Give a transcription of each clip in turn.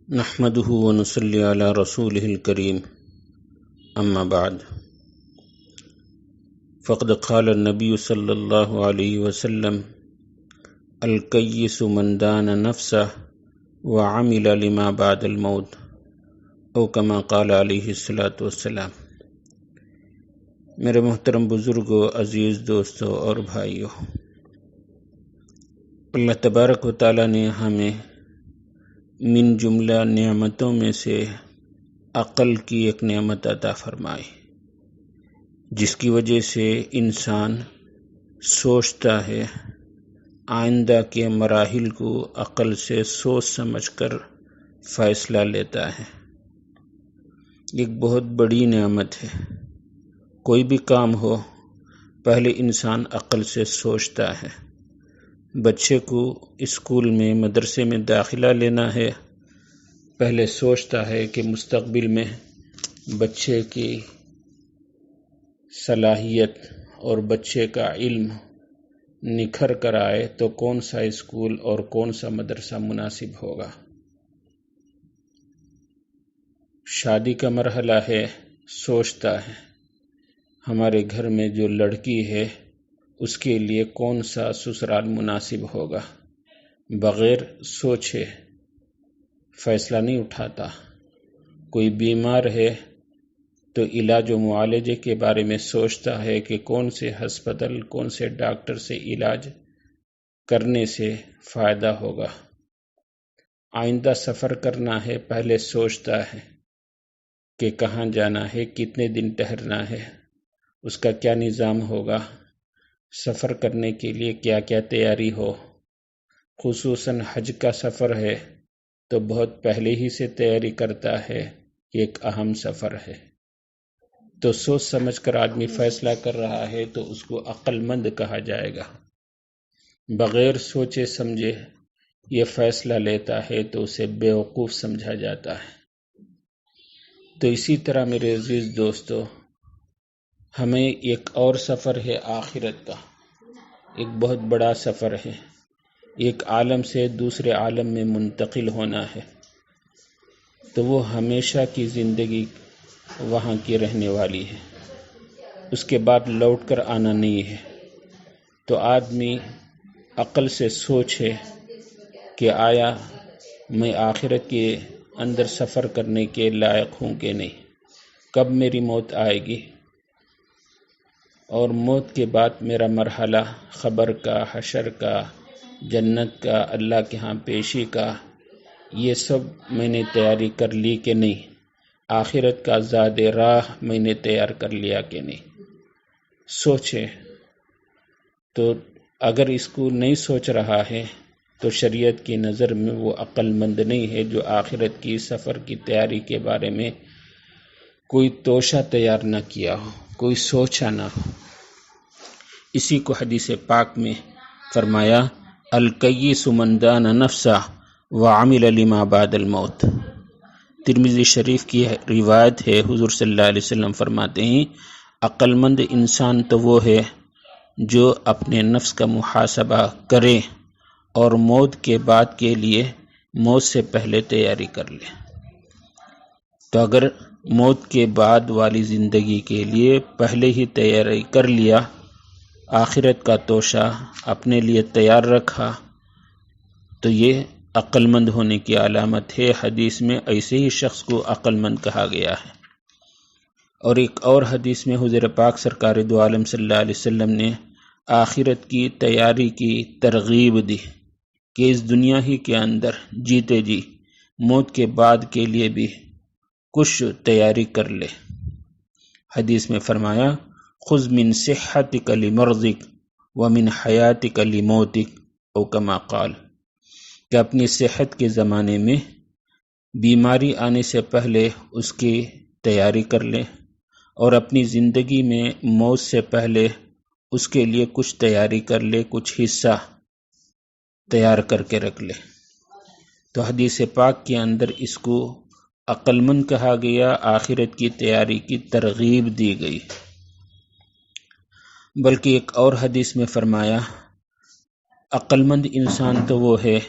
نحمده ونصلي على رسوله الكريم أما بعد فقد قال النبي صلى الله عليه وسلم الكيس من دان نفسه وعمل لما بعد الموت او كما قال عليه الصلاة والسلام۔ میرے محترم بزرگوں، عزیز دوستوں اور بھائیوں، اللہ تبارک و تعالیٰ نے ہمیں من جملہ نعمتوں میں سے عقل کی ایک نعمت عطا فرمائی، جس کی وجہ سے انسان سوچتا ہے، آئندہ کے مراحل کو عقل سے سوچ سمجھ کر فیصلہ لیتا ہے۔ ایک بہت بڑی نعمت ہے۔ کوئی بھی کام ہو، پہلے انسان عقل سے سوچتا ہے۔ بچے کو اسکول میں، مدرسے میں داخلہ لینا ہے، پہلے سوچتا ہے کہ مستقبل میں بچے کی صلاحیت اور بچے کا علم نکھر کر آئے تو کون سا اسکول اور کون سا مدرسہ مناسب ہوگا۔ شادی کا مرحلہ ہے، سوچتا ہے ہمارے گھر میں جو لڑکی ہے اس کے لیے کون سا سسرال مناسب ہوگا۔ بغیر سوچے فیصلہ نہیں اٹھاتا۔ کوئی بیمار ہے تو علاج و معالجے کے بارے میں سوچتا ہے کہ کون سے ہسپتال، کون سے ڈاکٹر سے علاج کرنے سے فائدہ ہوگا۔ آئندہ سفر کرنا ہے، پہلے سوچتا ہے کہ کہاں جانا ہے، کتنے دن ٹھہرنا ہے، اس کا کیا نظام ہوگا، سفر کرنے کے لیے کیا کیا تیاری ہو۔ خصوصاً حج کا سفر ہے تو بہت پہلے ہی سے تیاری کرتا ہے کہ ایک اہم سفر ہے، تو سوچ سمجھ کر آدمی فیصلہ کر رہا ہے تو اس کو عقل مند کہا جائے گا۔ بغیر سوچے سمجھے یہ فیصلہ لیتا ہے تو اسے بیوقوف سمجھا جاتا ہے۔ تو اسی طرح میرے عزیز دوستو، ہمیں ایک اور سفر ہے آخرت کا، ایک بہت بڑا سفر ہے۔ ایک عالم سے دوسرے عالم میں منتقل ہونا ہے، تو وہ ہمیشہ کی زندگی وہاں کی رہنے والی ہے، اس کے بعد لوٹ کر آنا نہیں ہے۔ تو آدمی عقل سے سوچے کہ آیا میں آخرت کے اندر سفر کرنے کے لائق ہوں کہ نہیں، کب میری موت آئے گی، اور موت کے بعد میرا مرحلہ خبر کا، حشر کا، جنت کا، اللہ کے ہاں پیشی کا، یہ سب میں نے تیاری کر لی کہ نہیں، آخرت کا زاد راہ میں نے تیار کر لیا کہ نہیں۔ سوچے تو اگر اس کو نہیں سوچ رہا ہے تو شریعت کی نظر میں وہ عقل مند نہیں ہے، جو آخرت کی سفر کی تیاری کے بارے میں کوئی توشہ تیار نہ کیا ہو، کوئی سوچا نہ ہو۔ اسی کو حدیث پاک میں فرمایا الکیس من دان نفسہ وعمل لما بعد الموت۔ ترمذی شریف کی روایت ہے، حضور صلی اللہ علیہ وسلم فرماتے ہیں عقل مند انسان تو وہ ہے جو اپنے نفس کا محاسبہ کرے اور موت کے بعد کے لیے موت سے پہلے تیاری کر لے۔ تو اگر موت کے بعد والی زندگی کے لیے پہلے ہی تیاری کر لیا، آخرت کا توشہ اپنے لیے تیار رکھا، تو یہ عقل مند ہونے کی علامت ہے۔ حدیث میں ایسے ہی شخص کو عقل مند کہا گیا ہے۔ اور ایک اور حدیث میں حضور پاک سرکار دو عالم صلی اللہ علیہ وسلم نے آخرت کی تیاری کی ترغیب دی کہ اس دنیا ہی کے اندر جیتے جی موت کے بعد کے لیے بھی کچھ تیاری کر لے۔ حدیث میں فرمایا خذ من صحتک لمرضک ومن حیاتک لموتک او کما قال، کہ اپنی صحت کے زمانے میں بیماری آنے سے پہلے اس کی تیاری کر لے، اور اپنی زندگی میں موت سے پہلے اس کے لیے کچھ تیاری کر لے، کچھ حصہ تیار کر کے رکھ لے۔ تو حدیث پاک کے اندر اس کو عقل مند کہا گیا، آخرت کی تیاری کی ترغیب دی گئی۔ بلکہ ایک اور حدیث میں فرمایا عقل مند انسان تو وہ ہے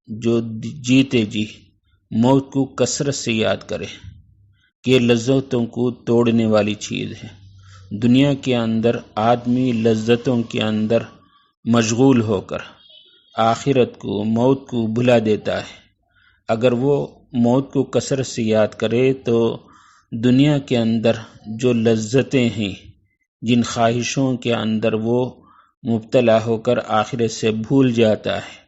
جو جیتے جی موت کو کثرت سے یاد کرے کہ یہ لذتوں کو توڑنے والی چیز ہے۔ دنیا کے اندر آدمی لذتوں کے اندر مشغول ہو کر آخرت کو، موت کو بھلا دیتا ہے۔ اگر وہ موت کو کثرت سے یاد کرے تو دنیا کے اندر جو لذتیں ہیں، جن خواہشوں کے اندر وہ مبتلا ہو کر آخرت سے بھول جاتا ہے،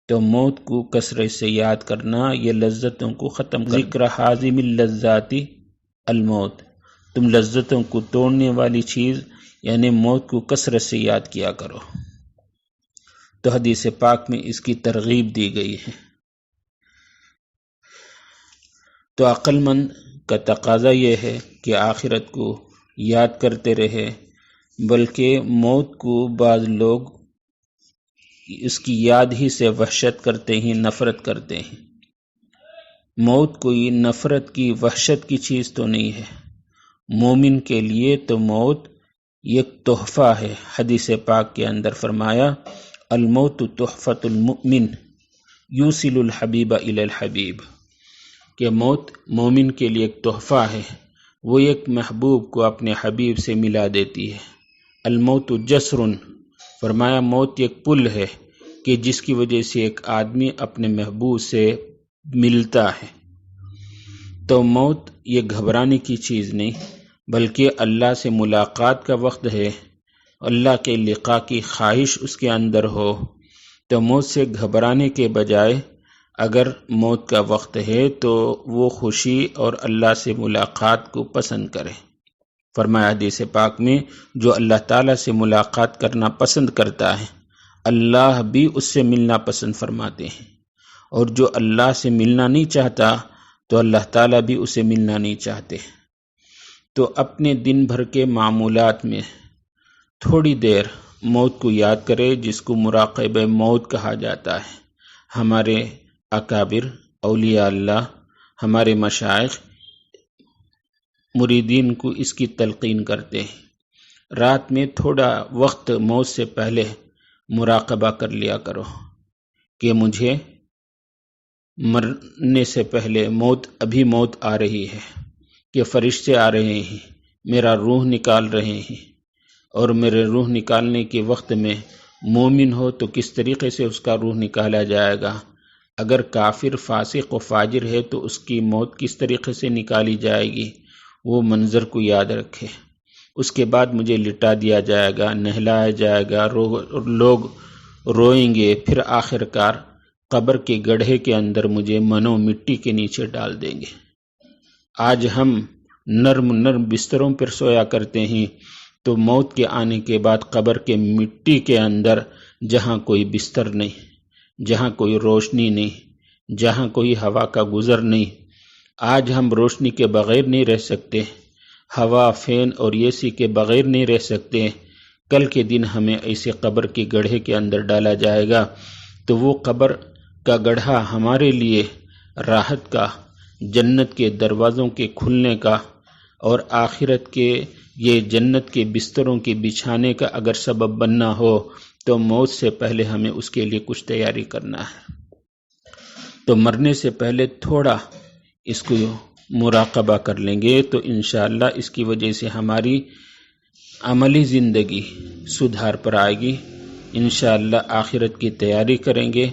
تو موت کو کثرت سے یاد کرنا یہ لذتوں کو ختم کر ذکر حازم اللذاتی الموت، تم لذتوں کو توڑنے والی چیز یعنی موت کو کثرت سے یاد کیا کرو۔ تو حدیث پاک میں اس کی ترغیب دی گئی ہے۔ تو عقل مند کا تقاضا یہ ہے کہ آخرت کو یاد کرتے رہے، بلکہ موت کو بعض لوگ اس کی یاد ہی سے وحشت کرتے ہیں، نفرت کرتے ہیں۔ موت کوئی نفرت کی، وحشت کی چیز تو نہیں ہے۔ مومن کے لیے تو موت ایک تحفہ ہے۔ حدیث پاک کے اندر فرمایا الموت تحفۃ المؤمن یوصل الحبیب الی الحبیب، کہ موت مومن کے لیے ایک تحفہ ہے، وہ ایک محبوب کو اپنے حبیب سے ملا دیتی ہے۔ الموت جسر، فرمایا موت ایک پل ہے کہ جس کی وجہ سے ایک آدمی اپنے محبوب سے ملتا ہے۔ تو موت یہ گھبرانے کی چیز نہیں، بلکہ اللہ سے ملاقات کا وقت ہے، اللہ کے لقاء کی خواہش اس کے اندر ہو، تو موت سے گھبرانے کے بجائے اگر موت کا وقت ہے تو وہ خوشی اور اللہ سے ملاقات کو پسند کرے۔ فرمایا حدیث پاک میں جو اللہ تعالیٰ سے ملاقات کرنا پسند کرتا ہے، اللہ بھی اس سے ملنا پسند فرماتے ہیں، اور جو اللہ سے ملنا نہیں چاہتا تو اللہ تعالیٰ بھی اسے ملنا نہیں چاہتے۔ تو اپنے دن بھر کے معمولات میں تھوڑی دیر موت کو یاد کرے، جس کو مراقبہ موت کہا جاتا ہے۔ ہمارے اکابر اولیاء اللہ، ہمارے مشائخ مریدین کو اس کی تلقین کرتے ہیں۔ رات میں تھوڑا وقت موت سے پہلے مراقبہ کر لیا کرو کہ مجھے مرنے سے پہلے ابھی موت آ رہی ہے، کہ فرشتے آ رہے ہیں، میرا روح نکال رہے ہیں، اور میرے روح نکالنے کے وقت میں مومن ہو تو کس طریقے سے اس کا روح نکالا جائے گا، اگر کافر فاسق و فاجر ہے تو اس کی موت کس طریقے سے نکالی جائے گی، وہ منظر کو یاد رکھے۔ اس کے بعد مجھے لٹا دیا جائے گا، نہلایا جائے گا، لوگ روئیں گے، پھر آخر کار قبر کے گڑھے کے اندر مجھے منو مٹی کے نیچے ڈال دیں گے۔ آج ہم نرم بستروں پر سویا کرتے ہیں، تو موت کے آنے کے بعد قبر کے مٹی کے اندر جہاں کوئی بستر نہیں، جہاں کوئی روشنی نہیں، جہاں کوئی ہوا کا گزر نہیں، آج ہم روشنی کے بغیر نہیں رہ سکتے، ہوا، فین اور اے سی کے بغیر نہیں رہ سکتے، کل کے دن ہمیں ایسے قبر کے گڑھے کے اندر ڈالا جائے گا، تو وہ قبر کا گڑھا ہمارے لیے راحت کا، جنت کے دروازوں کے کھلنے کا، اور آخرت کے یہ جنت کے بستروں کے بچھانے کا اگر سبب بننا ہو تو موت سے پہلے ہمیں اس کے لیے کچھ تیاری کرنا ہے۔ تو مرنے سے پہلے تھوڑا اس کو مراقبہ کر لیں گے تو انشاءاللہ اس کی وجہ سے ہماری عملی زندگی سدھار پر آئے گی۔ انشاءاللہ آخرت کی تیاری کریں گے۔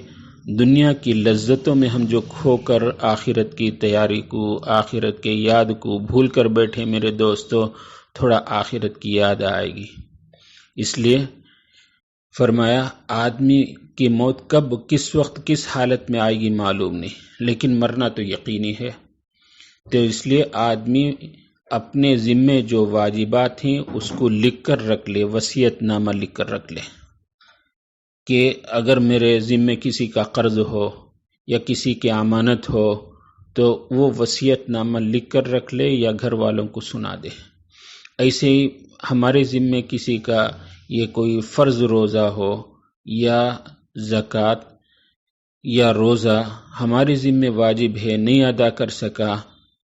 دنیا کی لذتوں میں ہم جو کھو کر آخرت کی تیاری کو، آخرت کے یاد کو بھول کر بیٹھے میرے دوستو، تھوڑا آخرت کی یاد آئے گی۔ اس لیے فرمایا آدمی کی موت کب، کس وقت، کس حالت میں آئے گی معلوم نہیں، لیکن مرنا تو یقینی ہے۔ تو اس لیے آدمی اپنے ذمے جو واجبات ہیں اس کو لکھ کر رکھ لے، وصیت نامہ لکھ کر رکھ لے، کہ اگر میرے ذمے کسی کا قرض ہو یا کسی کی امانت ہو تو وہ وصیت نامہ لکھ کر رکھ لے یا گھر والوں کو سنا دے۔ ایسے ہی ہمارے ذمے کسی کا یہ کوئی فرض روزہ ہو یا زکوٰۃ یا روزہ ہمارے ذمے واجب ہے، نہیں ادا کر سکا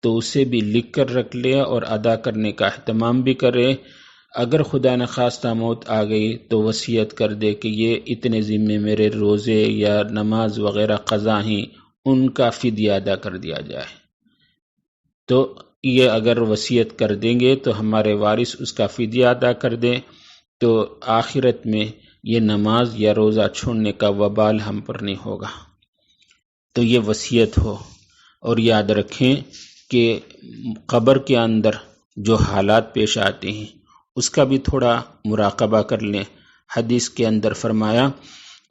تو اسے بھی لکھ کر رکھ لے اور ادا کرنے کا اہتمام بھی کرے۔ اگر خدا نخواستہ موت آ گئی تو وصیت کر دے کہ یہ اتنے ذمے میرے روزے یا نماز وغیرہ قضا ہیں، ان کا فدیہ ادا کر دیا جائے۔ تو یہ اگر وصیت کر دیں گے تو ہمارے وارث اس کا فدیہ ادا کر دیں تو آخرت میں یہ نماز یا روزہ چھوڑنے کا وبال ہم پر نہیں ہوگا۔ تو یہ وصیت ہو، اور یاد رکھیں کہ قبر کے اندر جو حالات پیش آتے ہیں اس کا بھی تھوڑا مراقبہ کر لیں۔ حدیث کے اندر فرمایا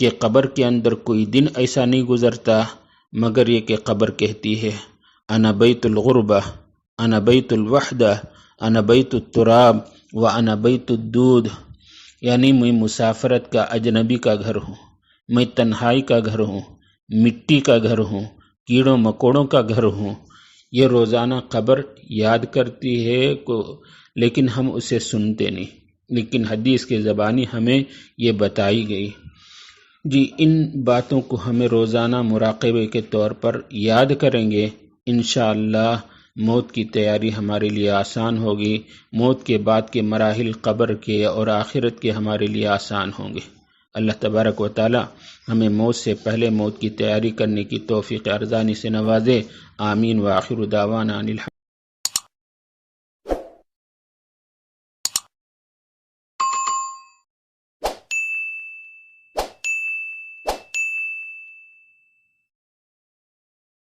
کہ قبر کے اندر کوئی دن ایسا نہیں گزرتا مگر یہ کہ قبر کہتی ہے انا بیت الغربہ، انا بیت الوحدہ، انا بیت التراب و انا بیت الدود، یعنی میں مسافرت کا، اجنبی کا گھر ہوں، میں تنہائی کا گھر ہوں، مٹی کا گھر ہوں، کیڑوں مکوڑوں کا گھر ہوں۔ یہ روزانہ قبر یاد کرتی ہے لیکن ہم اسے سنتے نہیں، لیکن حدیث کے زبانی ہمیں یہ بتائی گئی۔ جی ان باتوں کو ہمیں روزانہ مراقبے کے طور پر یاد کریں گے، انشاءاللہ موت کی تیاری ہمارے لیے آسان ہوگی، موت کے بعد کے مراحل قبر کے اور آخرت کے ہمارے لیے آسان ہوں گے۔ اللہ تبارک و تعالی ہمیں موت سے پہلے موت کی تیاری کرنے کی توفیق ارزانی سے نوازے، آمین۔ وآخر دعوانا